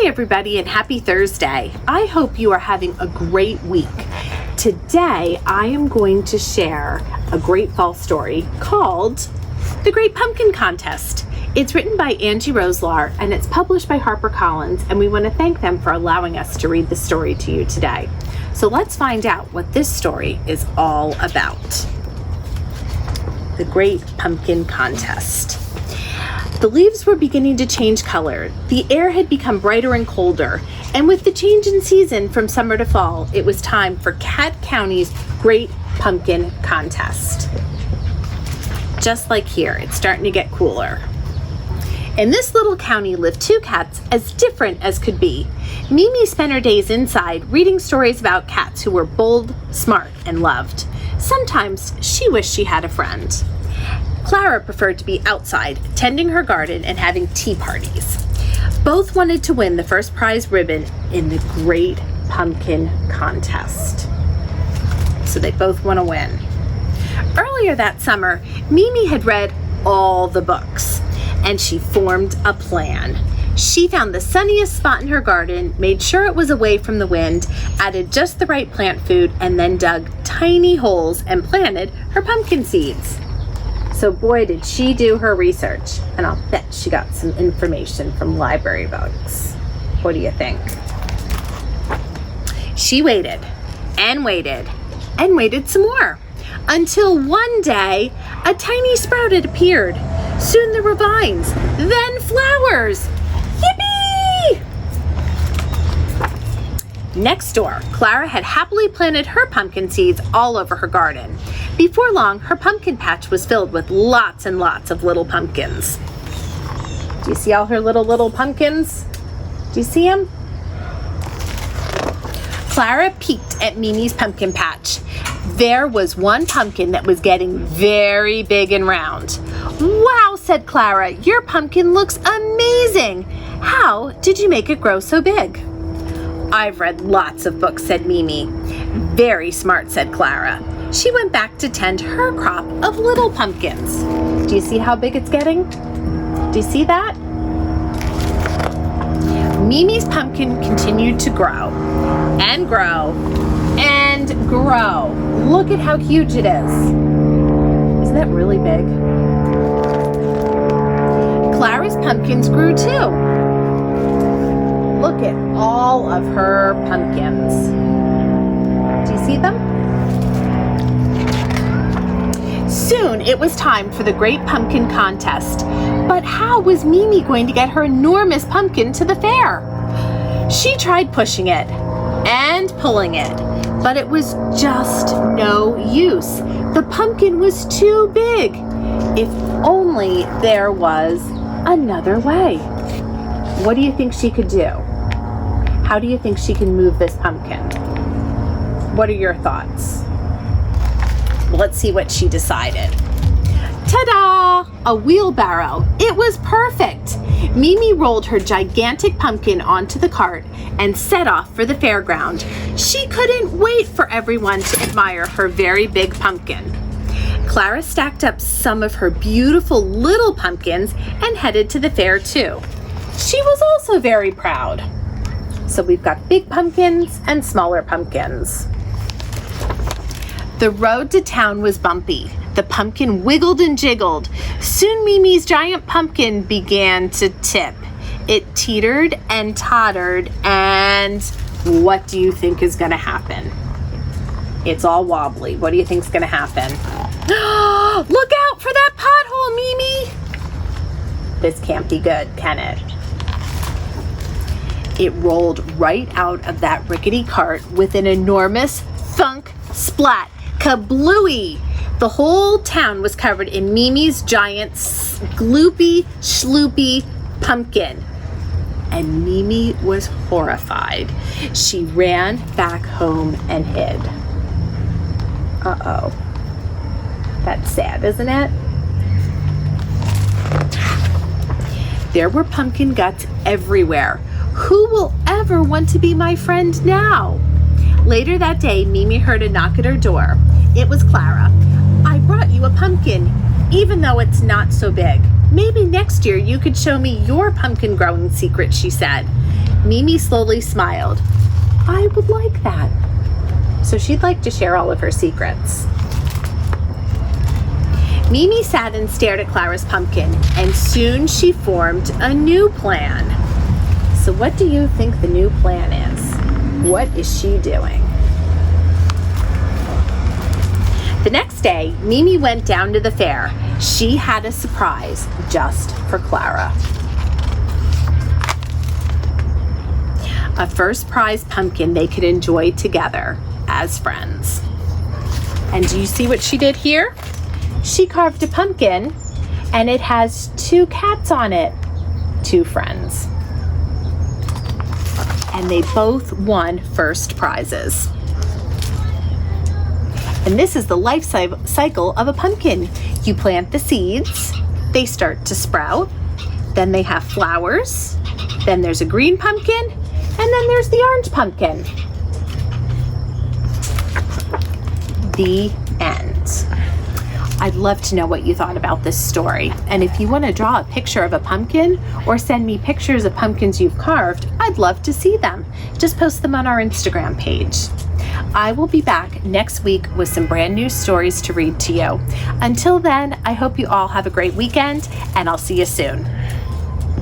Hi everybody and happy Thursday. I hope you are having a great week. Today I am going to share a great fall story called The Great Pumpkin Contest. It's written by Angie Rozelaar and it's published by HarperCollins, and we want to thank them for allowing us to read the story to you today. So let's find out what this story is all about. The Great Pumpkin Contest. The leaves were beginning to change color. The air had become brighter and colder, and with the change in season from summer to fall, it was time for Cat County's Great Pumpkin Contest. Just like here, it's starting to get cooler. In this little county lived two cats as different as could be. Mimi spent her days inside reading stories about cats who were bold, smart, and loved. Sometimes she wished she had a friend. Clara preferred to be outside, tending her garden and having tea parties. Both wanted to win the first prize ribbon in the Great Pumpkin Contest. So they both want to win. Earlier that summer, Mimi had read all the books, and she formed a plan. She found the sunniest spot in her garden, made sure it was away from the wind, added just the right plant food, and then dug tiny holes and planted her pumpkin seeds. So boy, did she do her research, and I'll bet she got some information from library books. What do you think? She waited and waited and waited some more until one day a tiny sprout had appeared. Soon there were vines, then flowers. Yippee! Next door, Clara had happily planted her pumpkin seeds all over her garden. Before long, her pumpkin patch was filled with lots and lots of little pumpkins. Do you see all her little pumpkins? Do you see them? Clara peeked at Mimi's pumpkin patch. There was one pumpkin that was getting very big and round. "Wow," said Clara, "your pumpkin looks amazing. How did you make it grow so big?" "I've read lots of books," said Mimi. "Very smart," said Clara. She went back to tend her crop of little pumpkins. Do you see how big it's getting? Do you see that? Mimi's pumpkin continued to grow and grow and grow. Look at how huge it is. Isn't that really big? Clara's pumpkins grew too. Look at all of her pumpkins. Do you see them? Soon it was time for the Great Pumpkin Contest. But how was Mimi going to get her enormous pumpkin to the fair? She tried pushing it and pulling it, but it was just no use. The pumpkin was too big. If only there was another way. What do you think she could do? How do you think she can move this pumpkin? What are your thoughts? Let's see what she decided. Ta-da! A wheelbarrow. It was perfect. Mimi rolled her gigantic pumpkin onto the cart and set off for the fairground. She couldn't wait for everyone to admire her very big pumpkin. Clara stacked up some of her beautiful little pumpkins and headed to the fair too. She was also very proud. So we've got big pumpkins and smaller pumpkins. The road to town was bumpy. The pumpkin wiggled and jiggled. Soon Mimi's giant pumpkin began to tip. It teetered and tottered, and what do you think is going to happen? It's all wobbly. What do you think is going to happen? Look out for that pothole, Mimi! This can't be good, can it? It rolled right out of that rickety cart with an enormous thunk, splat, kablooey! The whole town was covered in Mimi's giant gloopy, schloopy pumpkin. And Mimi was horrified. She ran back home and hid. Uh-oh. That's sad, isn't it? There were pumpkin guts everywhere. Who will ever want to be my friend now? Later that day, Mimi heard a knock at her door. It was Clara. "I brought you a pumpkin, even though it's not so big. Maybe next year you could show me your pumpkin growing secret," she said. Mimi slowly smiled. I would like that. So she'd like to share all of her secrets. Mimi sat and stared at Clara's pumpkin, and soon she formed a new plan. So what do you think the new plan is? What is she doing? The next day, Mimi went down to the fair. She had a surprise just for Clara. A first prize pumpkin they could enjoy together as friends. And do you see what she did here? She carved a pumpkin and it has 2 cats on it, 2 friends. And they both won first prizes. And this is the life cycle of a pumpkin. You plant the seeds, they start to sprout, then they have flowers, then there's a green pumpkin, and then there's the orange pumpkin. The end. I'd love to know what you thought about this story. And if you want to draw a picture of a pumpkin or send me pictures of pumpkins you've carved, I'd love to see them. Just post them on our Instagram page. I will be back next week with some brand new stories to read to you. Until then, I hope you all have a great weekend, and I'll see you soon.